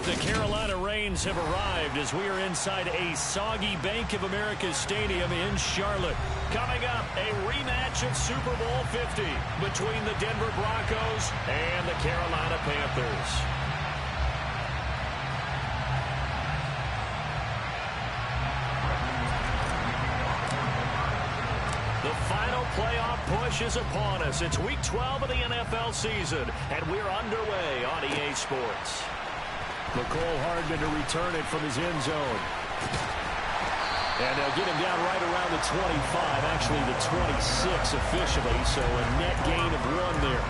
The Carolina Rains have arrived as we are inside a soggy Bank of America Stadium in Charlotte. Coming up, a rematch of Super Bowl 50 between the Denver Broncos and the Carolina Panthers. The final playoff push is upon us. It's Week 12 of the NFL season, and we're underway on EA Sports. McCole Hardman to return it from his end zone. And they'll get him down right around the 25, actually the 26 officially, so a net gain of 1 there.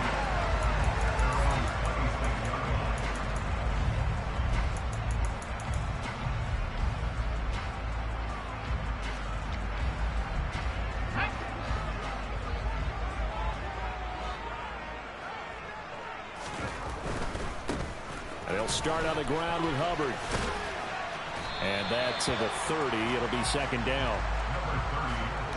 Start on the ground with Hubbard. And that to the 30. It'll be second down.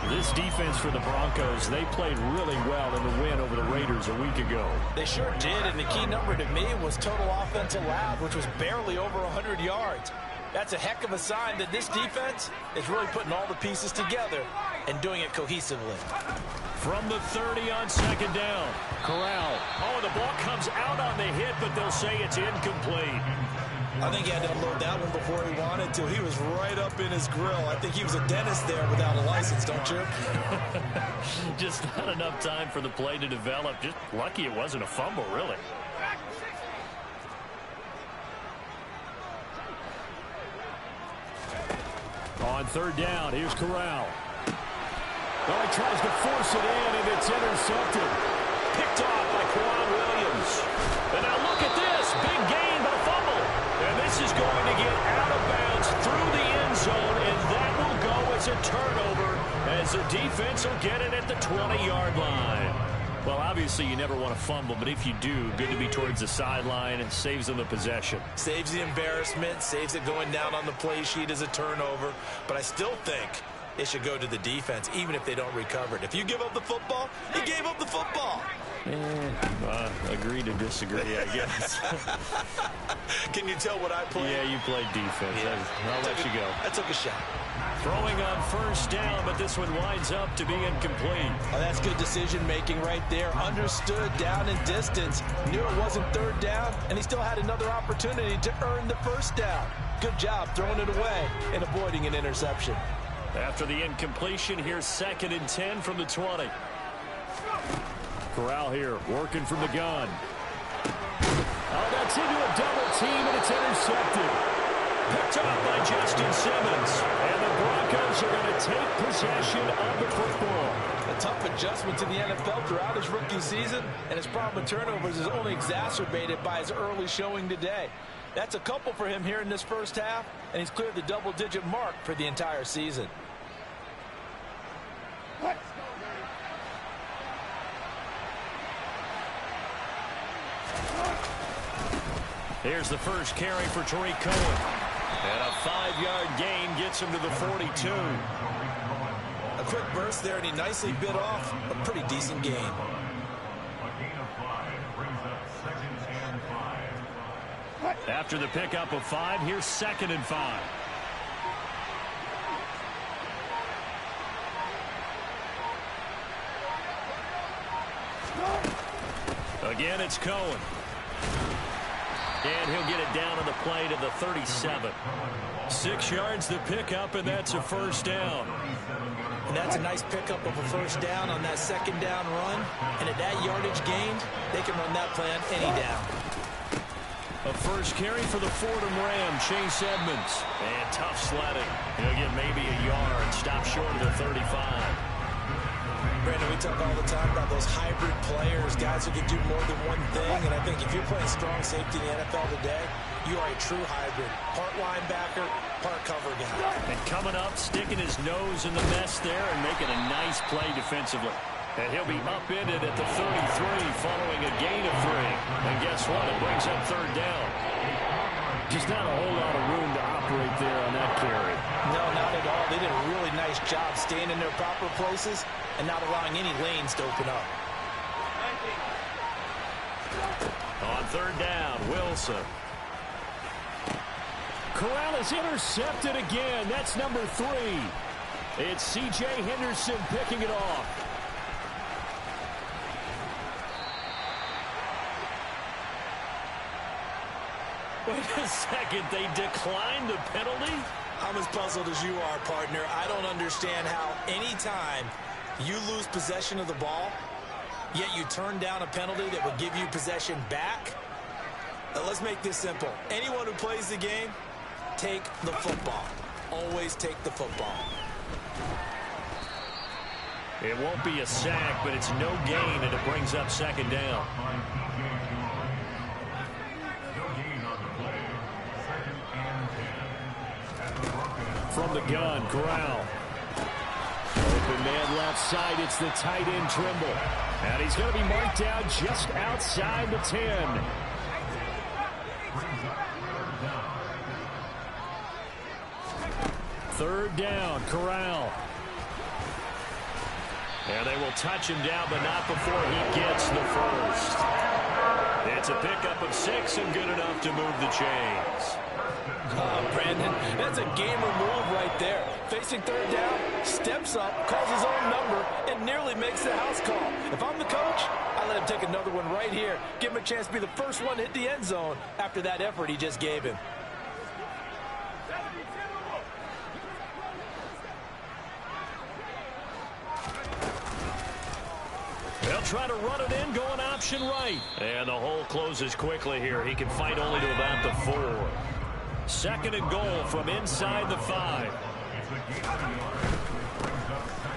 This defense for the Broncos, they played really well in the win over the Raiders a week ago. They sure did, and the key number to me was total offensive allowed, which was barely over 100 yards. That's a heck of a sign that this defense is really putting all the pieces together and doing it cohesively. From the 30 on second down. Corral. Oh, the ball comes out on the hit, but they'll say it's incomplete. I think he had to unload that one before he wanted to. He was right up in his grill. I think he was a dentist there without a license, don't you? Just not enough time for the play to develop. Just lucky it wasn't a fumble, really. On third down, here's Corral. Oh, he tries to force it in, and it's intercepted. Picked off by Quan Williams. And now look at this. Big gain, but a fumble. And this is going to get out of bounds through the end zone, and that will go as a turnover as the defense will get it at the 20-yard line. Well, obviously, you never want to fumble, but if you do, good to be towards the sideline and saves them the possession. Saves the embarrassment, saves it going down on the play sheet as a turnover. But I still think it should go to the defense, even if they don't recover it. If you give up the football, you gave up the football. Agree to disagree, I guess. Can you tell what I played? Yeah, you played defense. Yeah. I'll let you go. I took a shot. Throwing on first down, but this one winds up to be incomplete. Oh, that's good decision-making right there. Understood down and distance. Knew it wasn't third down, and he still had another opportunity to earn the first down. Good job throwing it away and avoiding an interception. After the incompletion, here's 2nd and 10 from the 20. Corral here, working from the gun. Oh, that's into a double team, and it's intercepted. Picked up by Justin Simmons. And the Broncos are going to take possession of the football. A tough adjustment to the NFL throughout his rookie season, and his problem with turnovers is only exacerbated by his early showing today. That's a couple for him here in this first half, and he's cleared the double-digit mark for the entire season. Here's the first carry for Tariq Cohen. And a 5-yard gain gets him to the 42. A quick burst there, and he nicely bit off a pretty decent gain. After the pickup of 5, here's 2nd and 5. Again, it's Cohen. And he'll get it down on the play to the 37. 6 yards to pick up, and that's a first down. And that's a nice pickup of a first down on that second down run. And at that yardage gained, they can run that play on any down. A first carry for the Fordham Ram, Chase Edmonds. And tough sledding. He'll get maybe a yard. Stop short of the 35. Brandon, we talk all the time about those hybrid players, guys who can do more than one thing. And I think if you're playing strong safety in the NFL today, you are a true hybrid. Part linebacker, part cover guy. And coming up, sticking his nose in the mess there and making a nice play defensively. And he'll be upended at the 33 following a gain of 3. And guess what? It brings up third down. Just not a whole lot of room to operate there on that carry. No, not at all. They did a really nice job staying in their proper places and not allowing any lanes to open up. On third down, Wilson. Corral is intercepted again. That's number 3. It's C.J. Henderson picking it off. Wait a second, they declined the penalty? I'm as puzzled as you are, partner. I don't understand how any time you lose possession of the ball, yet you turn down a penalty that would give you possession back. Now, let's make this simple. Anyone who plays the game, take the football. Always take the football. It won't be a sack, but it's no gain, and it brings up second down. From the gun, Corral. Open man left side. It's the tight end, Trimble. And he's going to be marked down just outside the 10. Third down, Corral. And they will touch him down, but not before he gets the first. It's a pickup of 6 and good enough to move the chains. Brandon, that's a gamer move right there. Facing third down, steps up, calls his own number, and nearly makes the house call. If I'm the coach, I let him take another one right here. Give him a chance to be the first one to hit the end zone after that effort he just gave him. They'll try to run it in, going option right. And the hole closes quickly here. He can fight only to about the 4. Second and goal from inside the 5.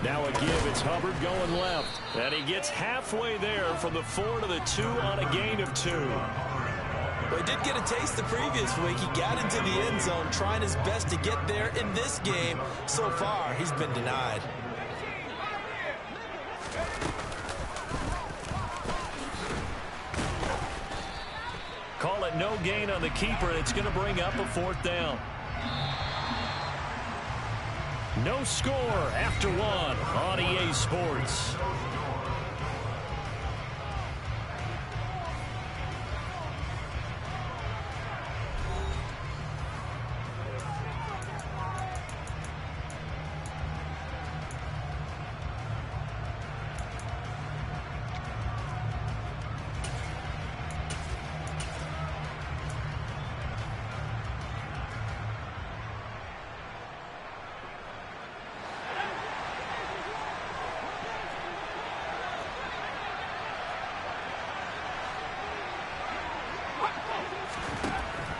Now a give. It's Hubbard going left. And he gets halfway there from the 4 to the 2 on a gain of 2. Well, he did get a taste the previous week. He got into the end zone, trying his best to get there in this game. So far, he's been denied. Call it no gain on the keeper, and it's going to bring up a 4th down. No score after 1 on EA Sports.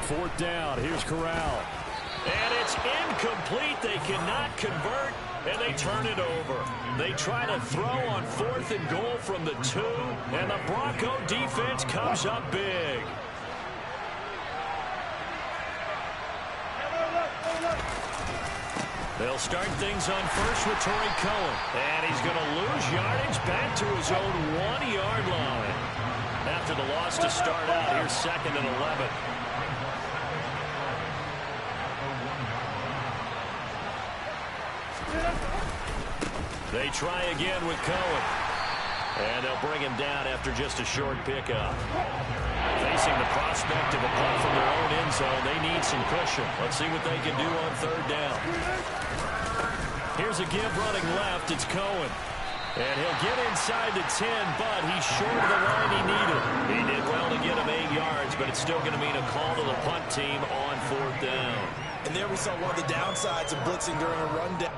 Fourth down. Here's Corral. And it's incomplete. They cannot convert, and they turn it over. They try to throw on 4th and goal from the 2, and the Bronco defense comes up big. They'll start things on first with Torrey Cohen. And he's going to lose yardage back to his own 1-yard line. After the loss to start out, here's 2nd and 11. They try again with Cohen. And they'll bring him down after just a short pickup. Facing the prospect of a punt from their own end zone, they need some cushion. Let's see what they can do on 3rd down. Here's a give running left. It's Cohen. And he'll get inside the 10, but he's short of the line he needed. He did well to get him 8 yards, but it's still going to mean a call to the punt team on 4th down. And there we saw one of the downsides of blitzing during a rundown.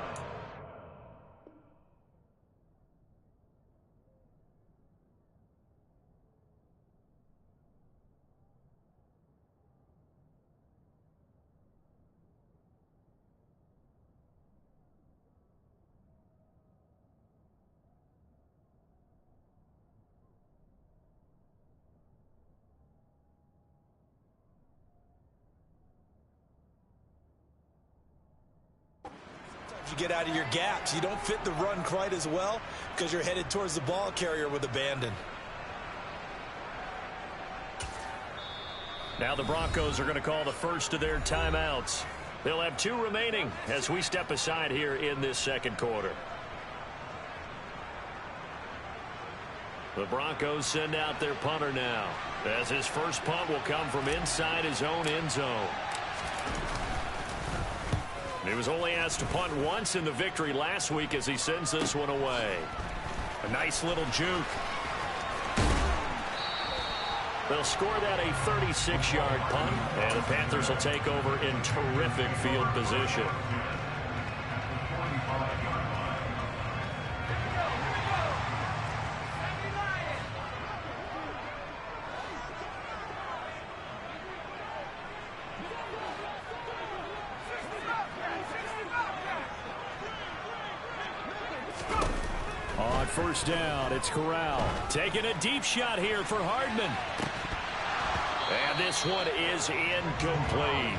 You get out of your gaps. You don't fit the run quite as well because you're headed towards the ball carrier with abandon. Now the Broncos are going to call the first of their timeouts. They'll have 2 remaining as we step aside here in this 2nd quarter. The Broncos send out their punter now, as his first punt will come from inside his own end zone. He was only asked to punt once in the victory last week as he sends this one away. A nice little juke. They'll score that a 36-yard punt, and the Panthers will take over in terrific field position. On first down, it's Corral. Taking a deep shot here for Hardman. And this one is incomplete.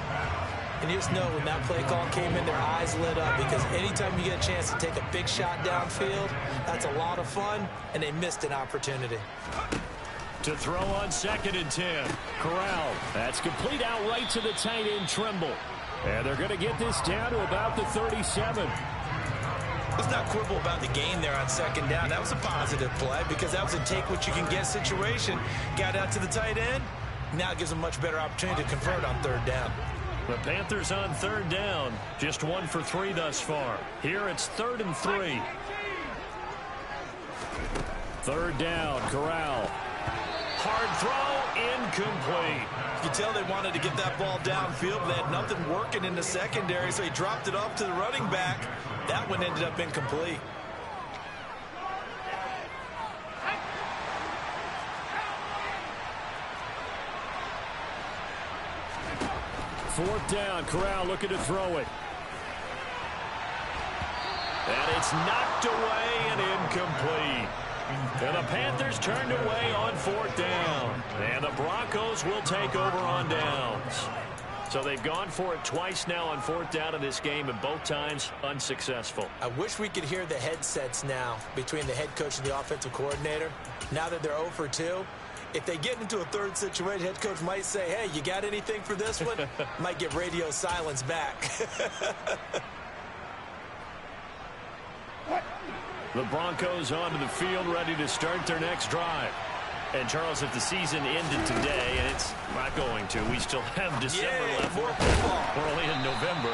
And you just know when that play call came in, their eyes lit up, because anytime you get a chance to take a big shot downfield, that's a lot of fun, and they missed an opportunity. To throw on 2nd and 10. Corral. That's complete out right to the tight end, Trimble. And they're going to get this down to about the 37. Let's not quibble about the gain there on 2nd down. That was a positive play because that was a take-what-you-can-get situation. Got out to the tight end. Now it gives them a much better opportunity to convert on 3rd down. The Panthers on 3rd down. Just 1 for 3 thus far. Here it's 3rd and 3. 3rd down, Corral. Hard throw, incomplete. You can tell they wanted to get that ball downfield, but they had nothing working in the secondary, so he dropped it off to the running back. That one ended up incomplete. Fourth down, Corral looking to throw it. And it's knocked away and incomplete. And the Panthers turned away on 4th down. And the Broncos will take over on downs. So they've gone for it twice now on 4th down in this game, and both times unsuccessful. I wish we could hear the headsets now between the head coach and the offensive coordinator. Now that they're 0 for 2, if they get into a 3rd situation, head coach might say, hey, you got anything for this one? Might get radio silence back. The Broncos onto the field, ready to start their next drive. And, Charles, if the season ended today, and it's not going to, we still have December left. We're only in November.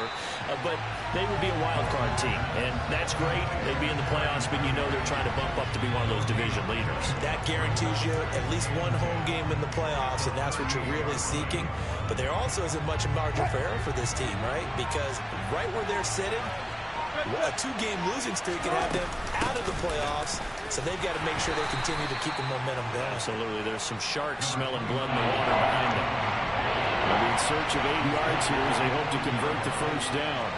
But they would be a wild card team. And that's great. They'd be in the playoffs, but you know they're trying to bump up to be one of those division leaders. That guarantees you at least one home game in the playoffs, and that's what you're really seeking. But there also isn't much margin for error for this team, right? Because right where they're sitting, a 2-game losing streak can have them out of the playoffs, so they've got to make sure they continue to keep the momentum going. Absolutely. There's some sharks smelling blood in the water behind them. They'll be in search of 8 yards here as they hope to convert the first down.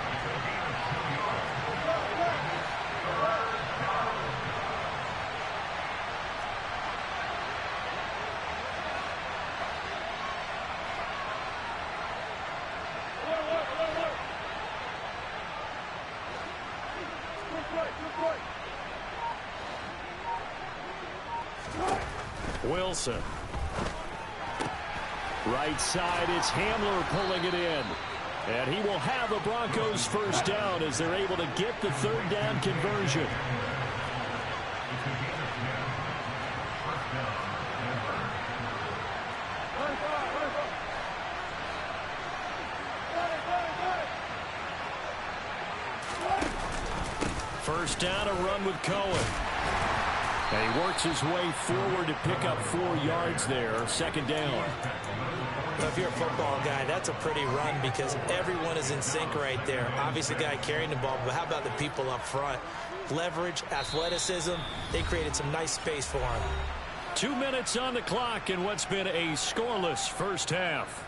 Wilson. Right side, it's Hamler pulling it in. And he will have the Broncos first down as they're able to get the 3rd down conversion. First down, a run with Cohen. And he works his way forward to pick up 4 yards there. 2nd down. Well, if you're a football guy, that's a pretty run because everyone is in sync right there. Obviously, the guy carrying the ball, but how about the people up front? Leverage, athleticism, they created some nice space for him. 2 minutes on the clock in what's been a scoreless first half.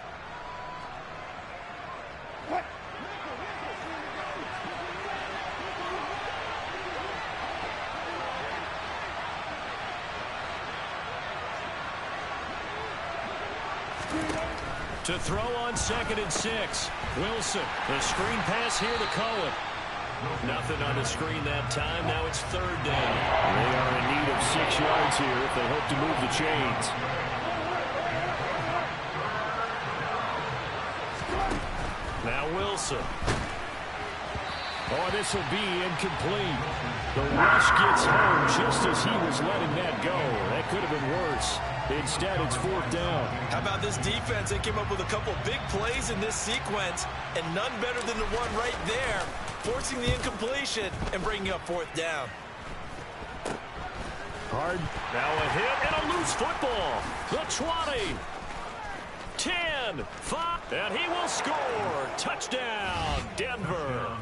To throw on 2nd and 6. Wilson. The screen pass here to Cohen. Nothing on the screen that time. Now it's 3rd down. They are in need of 6 yards here if they hope to move the chains. Now Wilson. Oh, this will be incomplete. The rush gets home just as he was letting that go. That could have been worse. Instead, it's 4th down. How about this defense? They came up with a couple big plays in this sequence, and none better than the one right there, forcing the incompletion and bringing up 4th down. Hard. Now a hit and a loose football. The 20. 10. 5. And he will score. Touchdown, Denver.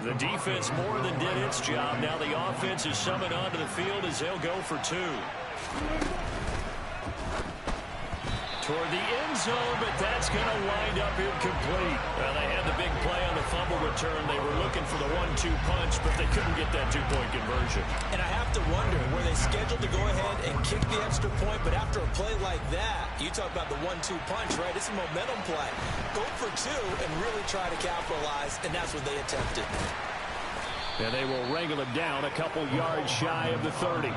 The defense more than did its job. Now the offense is summoned onto the field as they'll go for 2. Toward the end zone, but that's going to wind up incomplete. Well, they had the big play on the fumble return. They were looking for the 1-2 punch, but they couldn't get that 2-point conversion. And I have to wonder, were they scheduled to go ahead and kick the extra point, but after a play like that, you talk about the 1-2 punch, right? It's a momentum play. Go for 2 and really try to capitalize, and that's what they attempted. And they will wrangle it down a couple yards shy of the 30.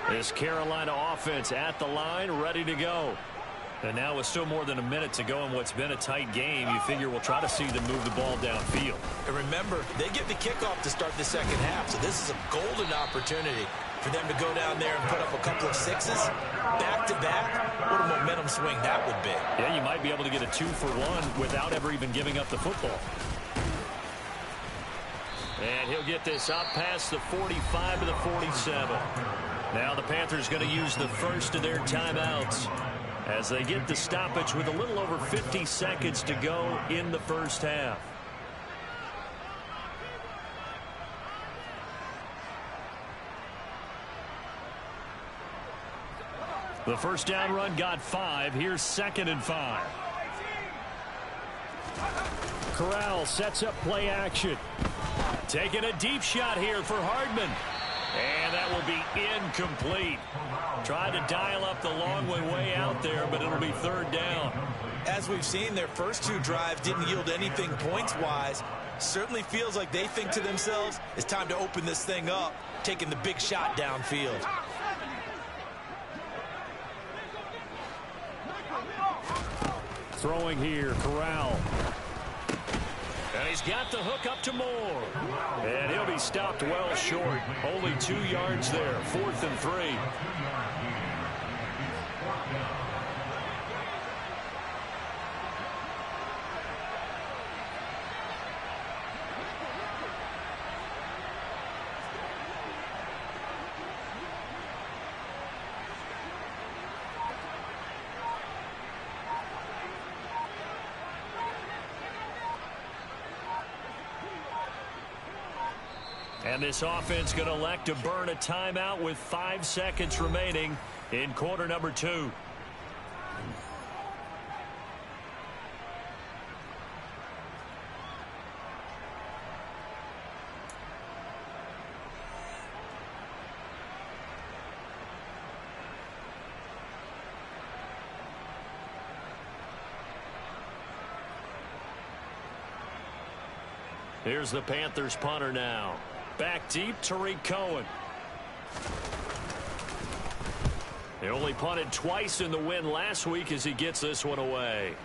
This Carolina offense at the line, ready to go. And now with still more than a minute to go in what's been a tight game, you figure we'll try to see them move the ball downfield. And remember, they get the kickoff to start the second half, so this is a golden opportunity for them to go down there and put up a couple of 6s back-to-back. What a momentum swing that would be. Yeah, you might be able to get a 2-for-1 without ever even giving up the football. And he'll get this up past the 45 to the 47. Now the Panthers going to use the first of their timeouts as they get the stoppage with a little over 50 seconds to go in the first half. The first down run got 5. Here's 2nd and 5. Corral sets up play action. Taking a deep shot here for Hardman. And that will be incomplete. Tried to dial up the long way out there, but it'll be 3rd down. As we've seen, their first 2 drives didn't yield anything points-wise. Certainly feels like they think to themselves, it's time to open this thing up, taking the big shot downfield. Throwing here, Corral. And he's got the hook up to Moore. And he'll be stopped well short. Only 2 yards there. 4th and 3. And this offense going to elect to burn a timeout with 5 seconds remaining in quarter number 2. Here's the Panthers punter now. Back deep, Tariq Cohen. They only punted twice in the win last week as he gets this one away.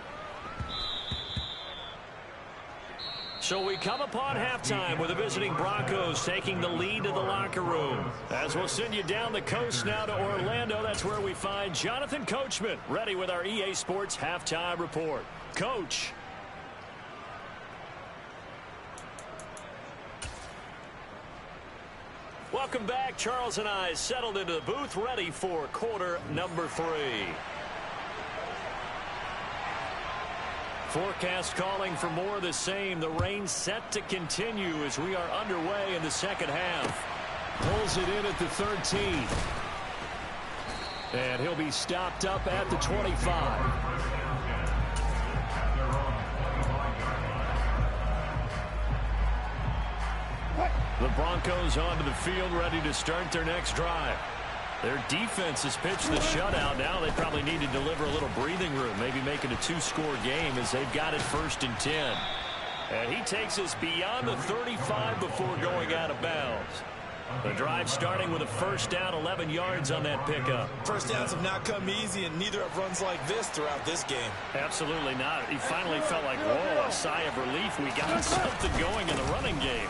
So we come upon halftime with the visiting Broncos taking the lead to the locker room. As we'll send you down the coast now to Orlando, that's where we find Jonathan Coachman ready with our EA Sports halftime report. Coach. Welcome back. Charles and I settled into the booth ready for quarter number 3. Forecast calling for more of the same. The rain set to continue as we are underway in the second half. Pulls it in at the 13. And he'll be stopped up at the 25. The Broncos onto the field ready to start their next drive. Their defense has pitched the shutout. Now they probably need to deliver a little breathing room, maybe make it a two-score game as they've got it 1st and 10. And he takes us beyond the 35 before going out of bounds. The drive starting with a first down, 11 yards on that pickup. First downs have not come easy, and neither have runs like this throughout this game. Absolutely not. He finally felt like, whoa, a sigh of relief. We got something going in the running game.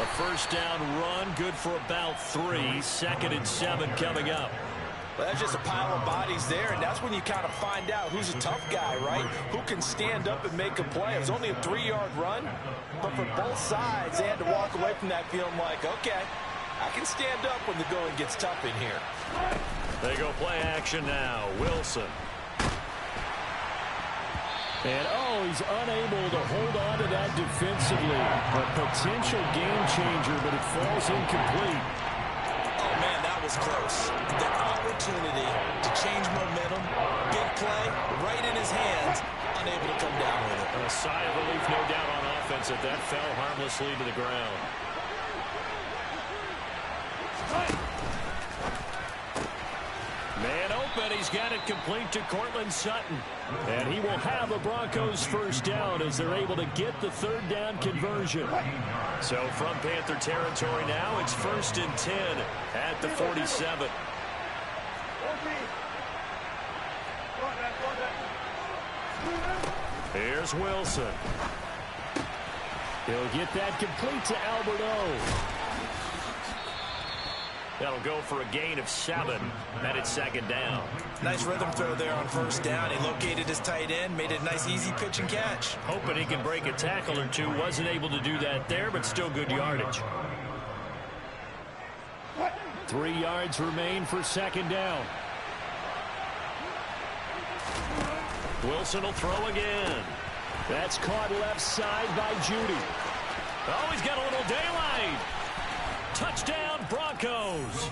A first down run, good for about 3. 2nd and 7 coming up. Well, that's just a pile of bodies there, and that's when you kind of find out who's a tough guy, right? Who can stand up and make a play. It was only a 3-yard run, but for both sides, they had to walk away from that feeling like, okay, I can stand up when the going gets tough in here. They go play action now. Wilson. And, he's unable to hold on to that defensively. A potential game changer, but it falls incomplete. Oh, man, that was close. The opportunity to change momentum, big play, right in his hands, unable to come down with it. A sigh of relief, no doubt, on offense that fell harmlessly to the ground. Man open, he's got it complete to Courtland Sutton. And he will have a Broncos first down as they're able to get the 3rd down conversion. So from Panther territory now, it's 1st and 10 at the 47. Here's Wilson. He'll get that complete to Albert O. That'll go for a gain of 7. And it's 2nd down. Nice rhythm throw there on first down. He located his tight end, made it a nice easy pitch and catch. Hoping he can break a tackle or two. Wasn't able to do that there, but still good yardage. 3 yards remain for 2nd down. Wilson will throw again. That's caught left side by Judy. Oh, he's got a little daylight. Touchdown, Broncos.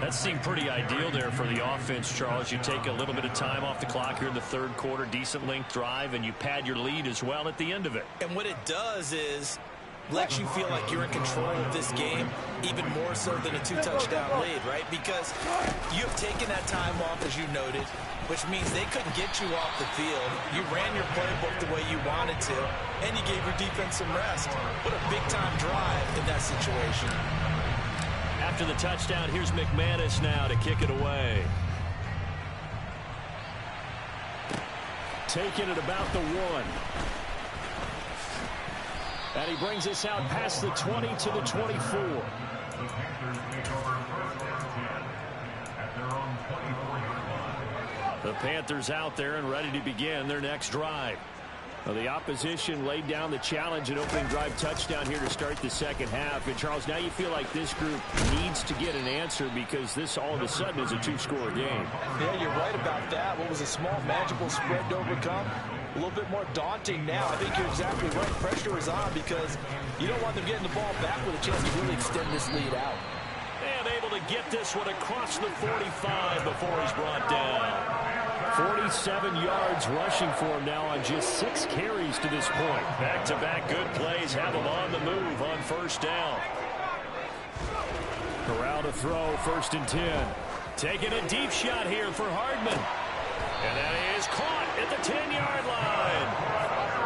That seemed pretty ideal there for the offense, Charles. You take a little bit of time off the clock here in the 3rd quarter, decent length drive, and you pad your lead as well at the end of it. And what it does is lets you feel like you're in control of this game, even more so than a 2-touchdown lead, right? Because you have taken that time off, as you noted, which means they couldn't get you off the field. You ran your playbook the way you wanted to, and you gave your defense some rest. What a big-time drive in that situation. After the touchdown, here's McManus now to kick it away. Taking it about the 1. And he brings us out past the 20 to the 24. The Panthers out there and ready to begin their next drive. Well, the opposition laid down the challenge and opening drive touchdown here to start the 2nd half. And, Charles, now you feel like this group needs to get an answer because this all of a sudden is a 2-score game. Yeah, you're right about that. What was a small magical spread to overcome? A little bit more daunting now. I think you're exactly right. Pressure is on because you don't want them getting the ball back with a chance to really extend this lead out. And able to get this one across the 45 before he's brought down. 47 yards rushing for him now on just 6 carries to this point. Back-to-back good plays have him on the move on first down. Corral to throw, 1st and 10. Taking a deep shot here for Hardman. And that is caught at the 10-yard line.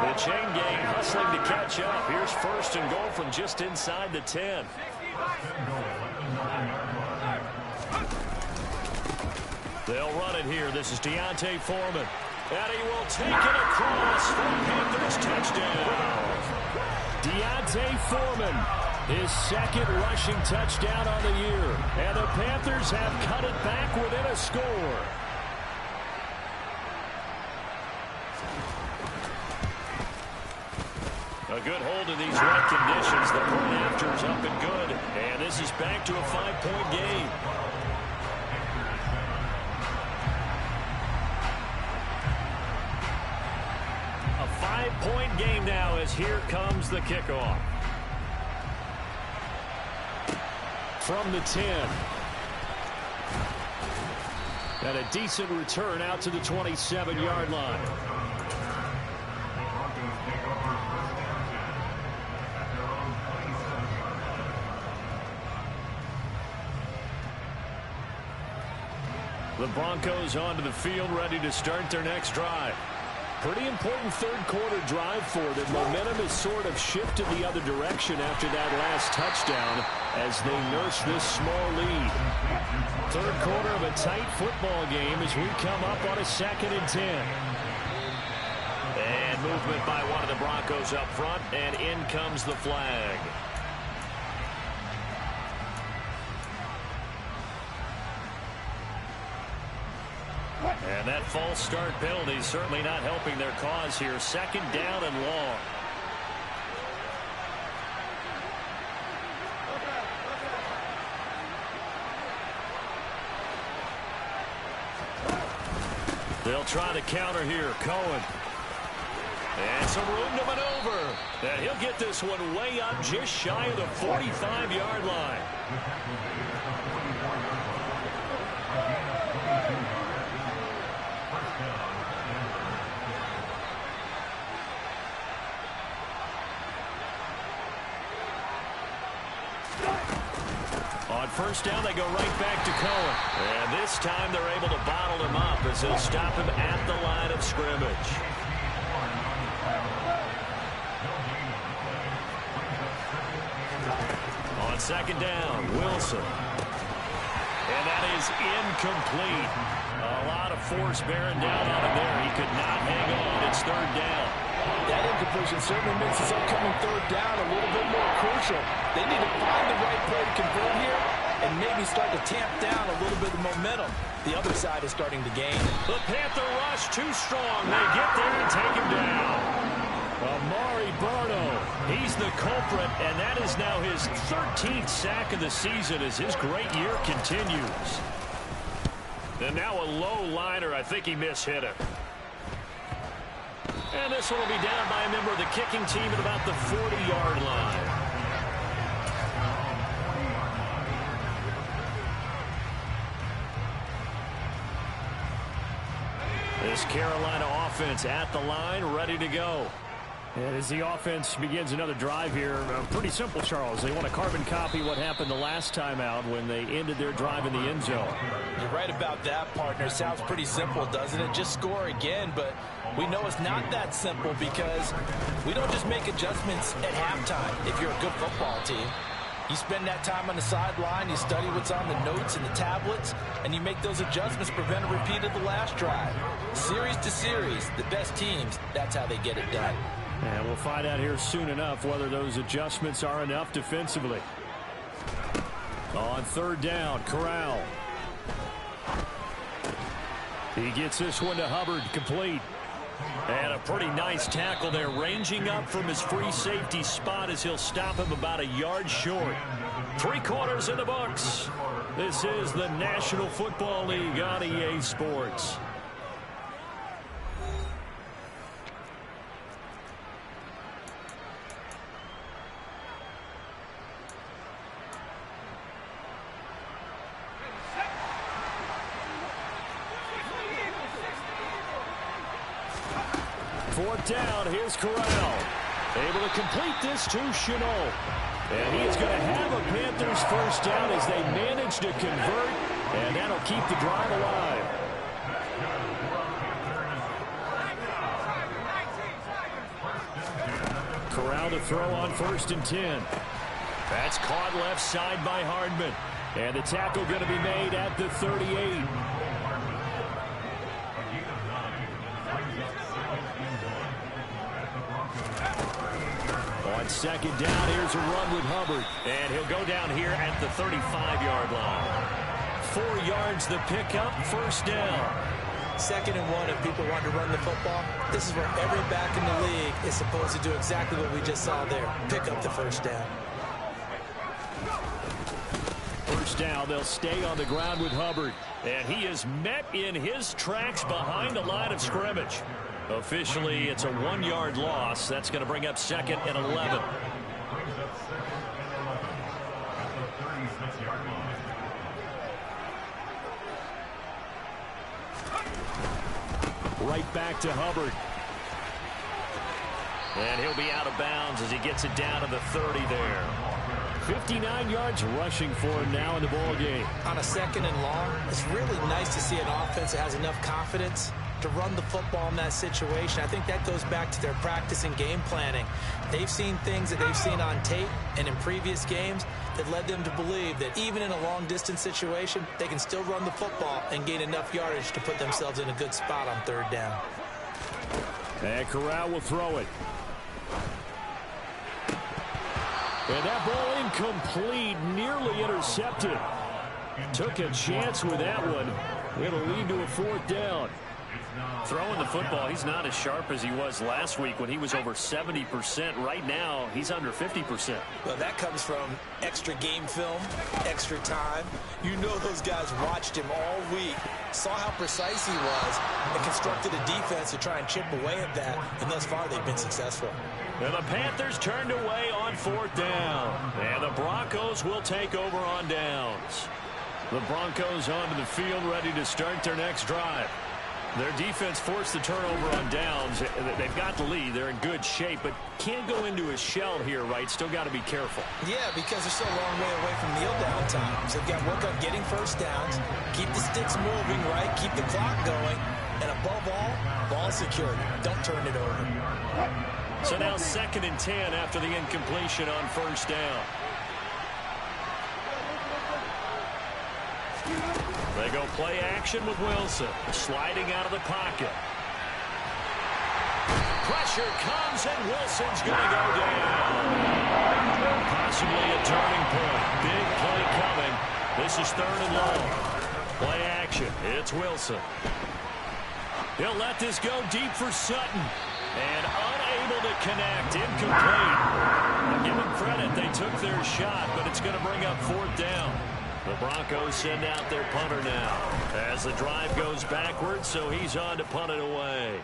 The chain gang hustling to catch up. Here's 1st and goal from just inside the 10. They'll run it here. This is D'Onta Foreman. And he will take it across for Panthers touchdown. D'Onta Foreman, his 2nd rushing touchdown on the year. And the Panthers have cut it back within a score. A good hold of these wet conditions. The point after is up and good. And this is back to a 5-point game. A 5-point game now as here comes the kickoff. From the 10. And a decent return out to the 27-yard line. The Broncos onto the field, ready to start their next drive. Pretty important third-quarter drive for them. Momentum has sort of shifted the other direction after that last touchdown as they nurse this small lead. Third quarter of a tight football game as we come up on a 2nd and 10. And movement by one of the Broncos up front, and in comes the flag. And that false start penalty is certainly not helping their cause here. 2nd down and long. They'll try to counter here. Cohen. And some room to maneuver. And he'll get this one way up just shy of the 45-yard line. On first down, they go right back to Cohen. And this time they're able to bottle him up as they'll stop him at the line of scrimmage. On 2nd down, Wilson. And that is incomplete. A lot of force bearing down on him there. He could not hang on. It's 3rd down. That incompletion certainly makes this upcoming 3rd down a little bit more crucial. They need to find the right play to convert here and maybe start to tamp down a little bit of momentum. The other side is starting to gain. The Panther rush too strong. They get there and take him down. Amari Barno, he's the culprit, and that is now his 13th sack of the season as his great year continues. And now a low liner. I think he mishit it. And this one will be down by a member of the kicking team at about the 40-yard line. This Carolina offense at the line, ready to go. And as the offense begins another drive here, pretty simple, Charles. They want to carbon copy what happened the last time out when they ended their drive in the end zone. You're right about that, partner. Sounds pretty simple, doesn't it? Just score again, but we know it's not that simple because we don't just make adjustments at halftime if you're a good football team. You spend that time on the sideline, you study what's on the notes and the tablets, and you make those adjustments to prevent a repeat of the last drive. Series to series, the best teams, that's how they get it done. And we'll find out here soon enough whether those adjustments are enough defensively. On 3rd down, Corral. He gets this one to Hubbard, complete. And a pretty nice tackle there, ranging up from his free safety spot as he'll stop him about a yard short. 3 quarters in the books. This is the National Football League on EA Sports. Fourth down, here's Corral. Able to complete this to Shenault. And he is going to have a Panthers first down as they manage to convert, and that'll keep the drive alive. Corral to throw on 1st and 10. That's caught left side by Hardman. And the tackle going to be made at the 38. On 2nd down, here's a run with Hubbard. And he'll go down here at the 35-yard line. 4 yards the pickup, 1st down. 2nd and 1 if people want to run the football. This is where every back in the league is supposed to do exactly what we just saw there. Pick up the 1st down. 1st down, they'll stay on the ground with Hubbard. And he is met in his tracks behind the line of scrimmage. Officially, it's a 1-yard loss. That's going to bring up 2nd and 11. Right back to Hubbard. And he'll be out of bounds as he gets it down to the 30 there. 59 yards rushing for him now in the ball game. On a 2nd and long, it's really nice to see an offense that has enough confidence to run the football in that situation. I think that goes back to their practice and game planning. They've seen things that they've seen on tape and in previous games that led them to believe that even in a long-distance situation, they can still run the football and gain enough yardage to put themselves in a good spot on 3rd down. And Corral will throw it. And that ball incomplete, nearly intercepted. Took a chance with that one. It'll lead to a 4th down. Throwing the football, he's not as sharp as he was last week when he was over 70%. Right now, he's under 50%. Well, that comes from extra game film, extra time. You know those guys watched him all week, saw how precise he was, and constructed a defense to try and chip away at that. And thus far, they've been successful. And the Panthers turned away on 4th down. And the Broncos will take over on downs. The Broncos onto the field, ready to start their next drive. Their defense forced the turnover on downs. They've got the lead. They're in good shape, but can't go into a shell here, right? Still got to be careful. Yeah, because they're still a long way away from kneel down time. So they've got to work on getting first downs, keep the sticks moving, right? Keep the clock going. And above all, ball security. Don't turn it over. So now 2nd and 10 after the incompletion on 1st down. They go play action with Wilson, sliding out of the pocket. Pressure comes, and Wilson's going to go down. Possibly a turning point. Big play coming. This is 3rd and long. Play action. It's Wilson. He'll let this go deep for Sutton. And unable to connect. Incomplete. I'll give them credit. They took their shot, but it's going to bring up 4th down. The Broncos send out their punter now as the drive goes backwards, so he's on to punt it away.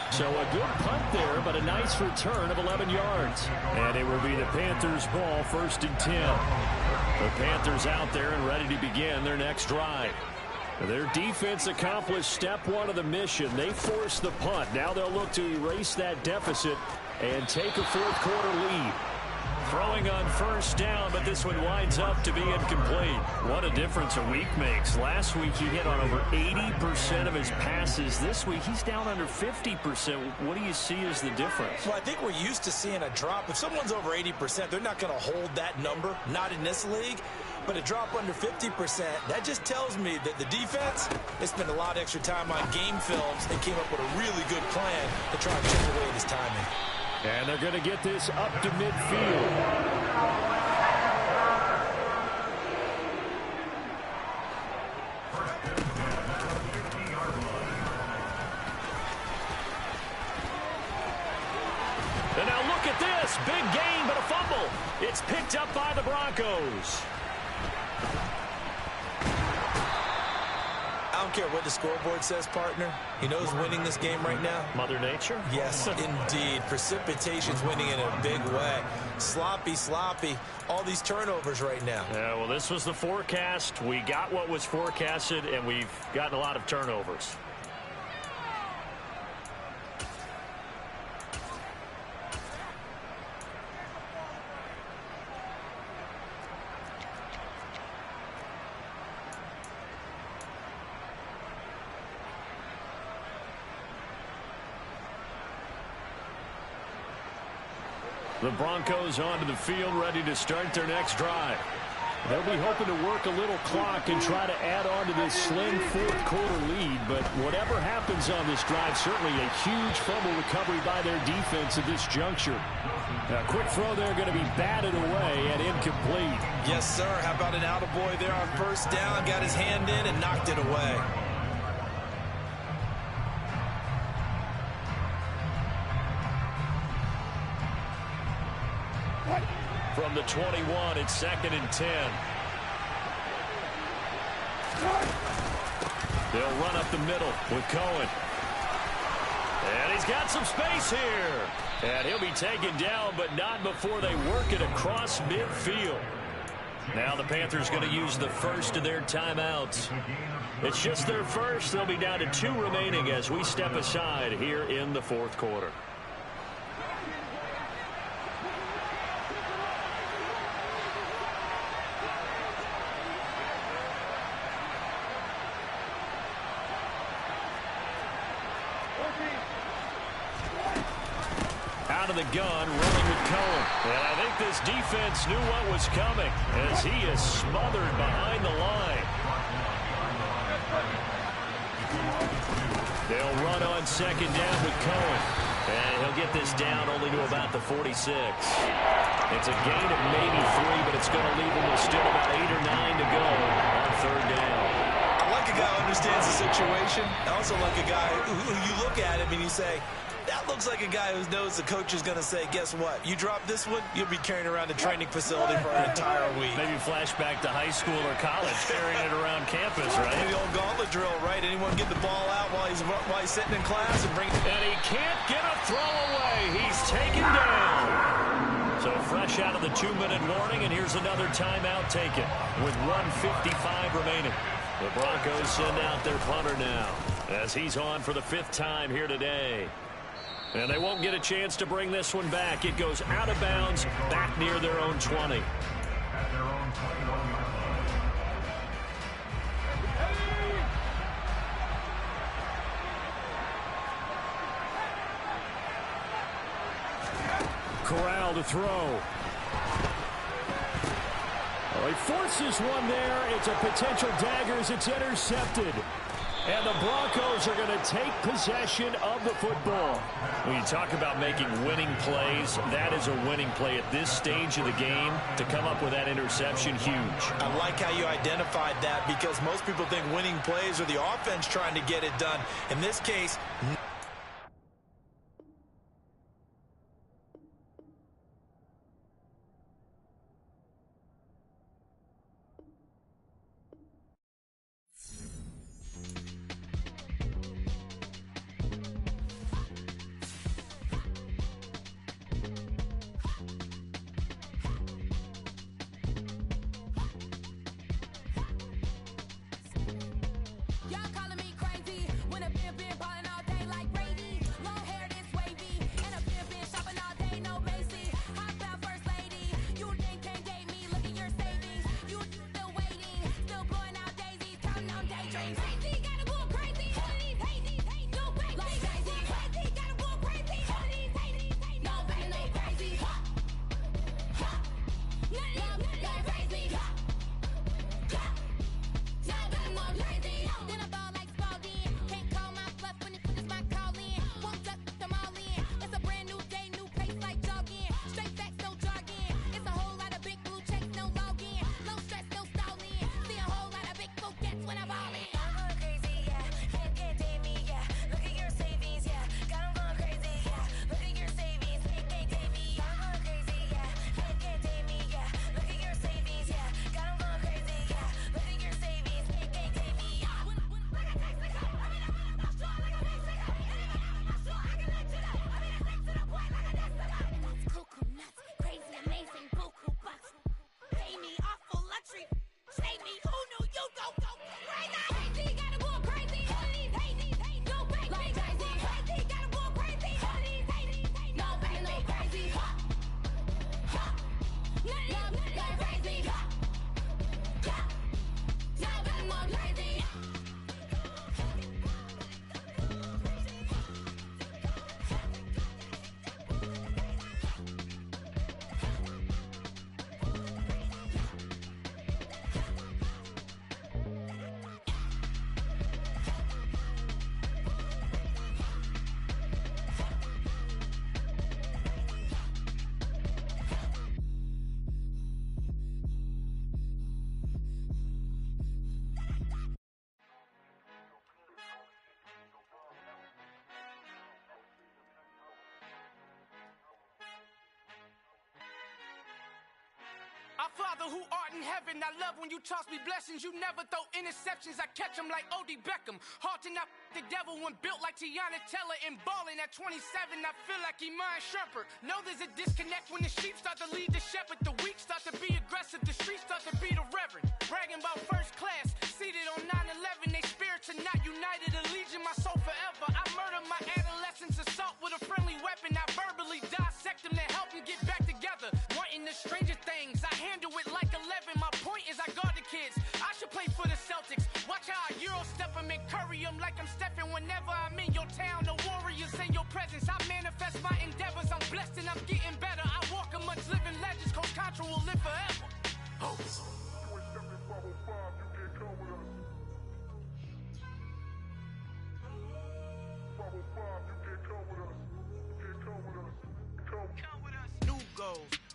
So a good punt there, but a nice return of 11 yards. And it will be the Panthers' ball, 1st and 10. The Panthers out there and ready to begin their next drive. Their defense accomplished step 1 of the mission. They forced the punt. Now they'll look to erase that deficit and take a 4th quarter lead. Throwing on 1st down, but this one winds up to be incomplete. What a difference a week makes. Last week he hit on over 80% of his passes. This week he's down under 50%. What do you see as the difference? Well, I think we're used to seeing a drop. If someone's over 80%, they're not going to hold that number. Not in this league. But a drop under 50%, that just tells me that the defense, they spent a lot of extra time on game films and came up with a really good plan to try and chip away at his timing. And they're going to get this up to midfield. And now look at this. Big gain, but a fumble. It's picked up by the Broncos. I don't care what the scoreboard says, partner. You know who's winning this game right now? Mother Nature? Yes, indeed. Precipitation's winning in a big way. Sloppy. All these turnovers right now. Yeah, well, this was the forecast. We got what was forecasted, and we've gotten a lot of turnovers. The Broncos onto the field, ready to start their next drive. They'll be hoping to work a little clock and try to add on to this slim 4th quarter lead. But whatever happens on this drive, certainly a huge fumble recovery by their defense at this juncture. A quick throw there going to be batted away and incomplete. Yes, sir. How about an attaboy there on 1st down? Got his hand in and knocked it away. From the 21, it's 2nd and 10. They'll run up the middle with Cohen. And he's got some space here. And he'll be taken down, but not before they work it across midfield. Now the Panthers going to use the first of their timeouts. It's just their first. They'll be down to 2 remaining as we step aside here in the fourth quarter. Out of the gun, running with Cohen. And I think this defense knew what was coming as he is smothered behind the line. They'll run on second down with Cohen. And he'll get this down only to about the 46. It's a gain of maybe 3, but it's going to leave him with still about 8 or 9 to go on third down. I like a guy who understands the situation. I also like a guy who you look at him and you say, that looks like a guy who knows the coach is going to say, guess what? You drop this one, you'll be carrying around the training facility for an entire week. Maybe flashback to high school or college, carrying it around campus, right? The old gauntlet drill, right? Anyone get the ball out while he's sitting in class and bring it. And he can't get a throw away. He's taken down. So fresh out of the 2-minute warning, and here's another timeout taken with 1:55 remaining. The Broncos send out their punter now as he's on for the 5th time here today. And they won't get a chance to bring this one back. It goes out of bounds, back near their own 20. Corral to throw. Well, he forces one there. It's a potential dagger as it's intercepted. And the Broncos are going to take possession of the football. When you talk about making winning plays, that is a winning play at this stage of the game. To come up with that interception, huge. I like how you identified that because most people think winning plays are the offense trying to get it done. In this case, Save me, who knew you go crazy? Our Father who art in heaven, I love when you toss me blessings. You never throw interceptions, I catch them like O.D. Beckham. Hard to not the devil when built like Tiana Teller and balling at 27. I feel like Iman Shumpert. Know there's a disconnect when the sheep start to lead the shepherd. The weak start to be aggressive, the streets start to be the reverend. Bragging about first class, seated on 9/11. They spirits are not united, a legion, my soul forever. I murder my adolescence, assault with a friendly weapon. I verbally dissect them to help them get back together. Wanting the stranger things, I handle it like 11. My point is I guard the kids. I should play for the Celtics. Watch how I Euro step them and curry them like I'm Stephen. Whenever I'm in your town, the Warriors in your presence. I manifest my endeavors. I'm blessed and I'm getting better. I walk amongst living legends. Coach Contra will live forever.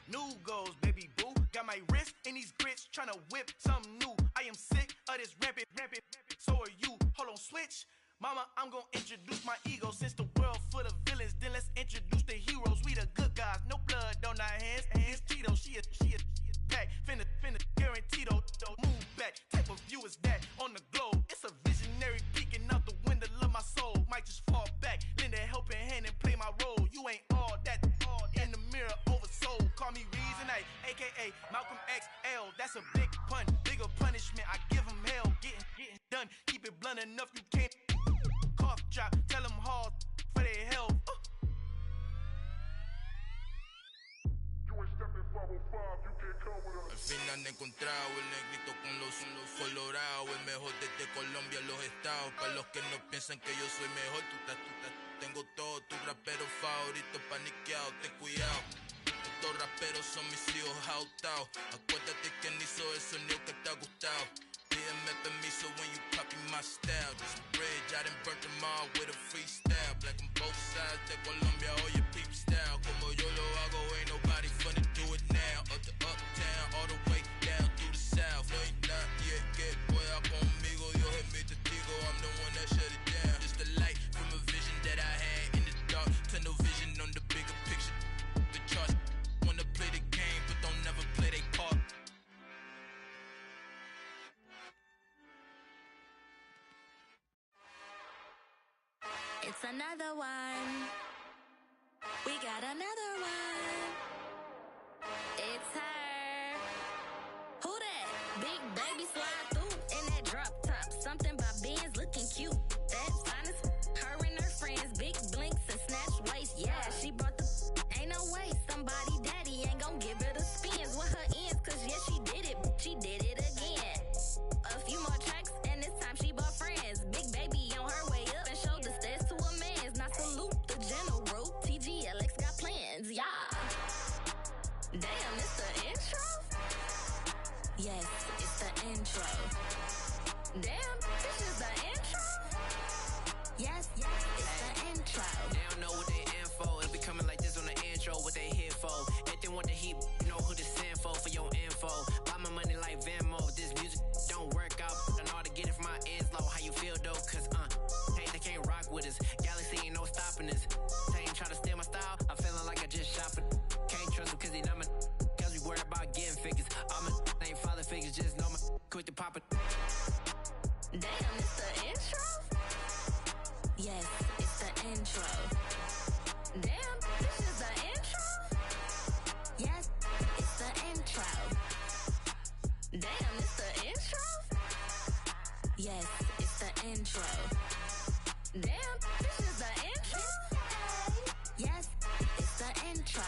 New goals, baby boo. Got my wrist in these grits, tryna whip something new. I am sick of this rampant. So are you. Hold on, switch. Mama, I'm gonna introduce my ego. Since the world full of villains, then let's introduce the heroes. We the good guys, no blood on our hands. It's Tito, she is back. Finna guarantee though. Move back, type of view is that on the globe. It's a visionary peeking out the window of my soul. Might just fall back, lend a helping hand and play my role. You ain't all that in the mirror oversold. Call me Reason A, aka Malcolm XL. That's a big pun, bigger punishment. I give him hell, getting done. Keep it blunt enough, you can't cough drop. Tell them hard for their health. Al fin han encontrado el negrito con los colorados, el mejor desde Colombia, los estados. Para los que no piensan que yo soy mejor, tengo todo tu rapero favorito paniqueado, ten cuidado. Estos raperos son mis hijos jautados. Acuérdate quién hizo eso, ni que te ha gustado. Pídeme permiso when you copy my style. This bridge, I done burnt them all with a freestyle. Black on both sides de Colombia, oye peep style. Como yo lo hago, ain't nobody finna do it now. Up to uptown, all the way down through the south. No hay nadie que pueda conmigo, Dios es mi testigo. I'm the one that shut it down. Just the light from a vision that I had in the dark. Tunnel vision on the bigger picture. The charts wanna play the game, but don't never play their part. It's another one. We got another one. It's her. Who that? Big baby slide through in that drop top. Something by Benz looking cute. That's honest. Her and her friends, big blinks and snatch waist. Yeah, she brought the. Ain't no way somebody daddy ain't gon' give her the spins with her ends. Cause yeah, she did it. She did it again. A few more tracks and this time she bought friends. Big baby on her way up and showed the stairs to a man's. Now salute the general. TGLX got plans, yeah. Damn, it's the intro? Yes, it's the intro. Damn, this is the intro? Yes, it's the intro. They don't know what they in for. It be coming like this on the intro, what they here for. If they want the heat, you know who to send for your info. Buy my money like Venmo. If this music don't work out, I know how to get it from my ends low. How you feel though? Cause hey, they can't rock with us. Galaxy ain't no stopping us. They ain't try to steal my style. I'm feeling like I just shop it. Can't trust them cause they not my. Cause we worried about getting figures. All my ain't father figures, just know my quick to pop it. Damn, it's the intro? Yes, it's the intro. Damn, this is the intro? Yes, it's the intro. Damn, it's the intro? Yes, it's the intro. Damn, this is the intro? Yes, it's the intro.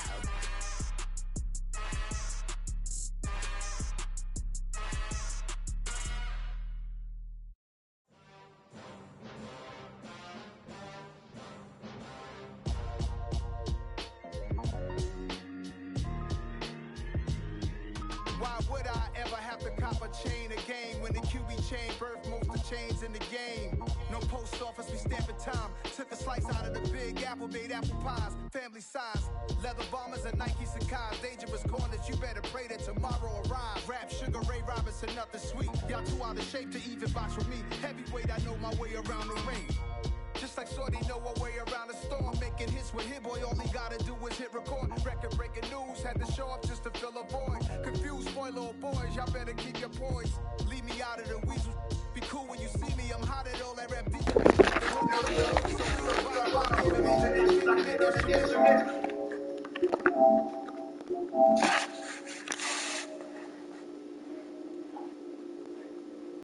Why would I ever have to cop a chain again when the QB chain birthed most of chains in the game? No post office, we stamping time. Took a slice out of the big apple, made apple pies, family size. Leather bombers and Nike Sacai's. Dangerous corners, you better pray that tomorrow arrives. Rap Sugar Ray Robinson, nothing sweet. Y'all too out of shape to even box with me. Heavyweight, I know my way around the ring. Just like Shorty know a way around the storm. Making hits with Hit Boy, all he gotta do is hit record. Record breaking news, had to show up just to fill a void. Confused, spoiler boys, y'all better keep your poise. Leave me out of the weasel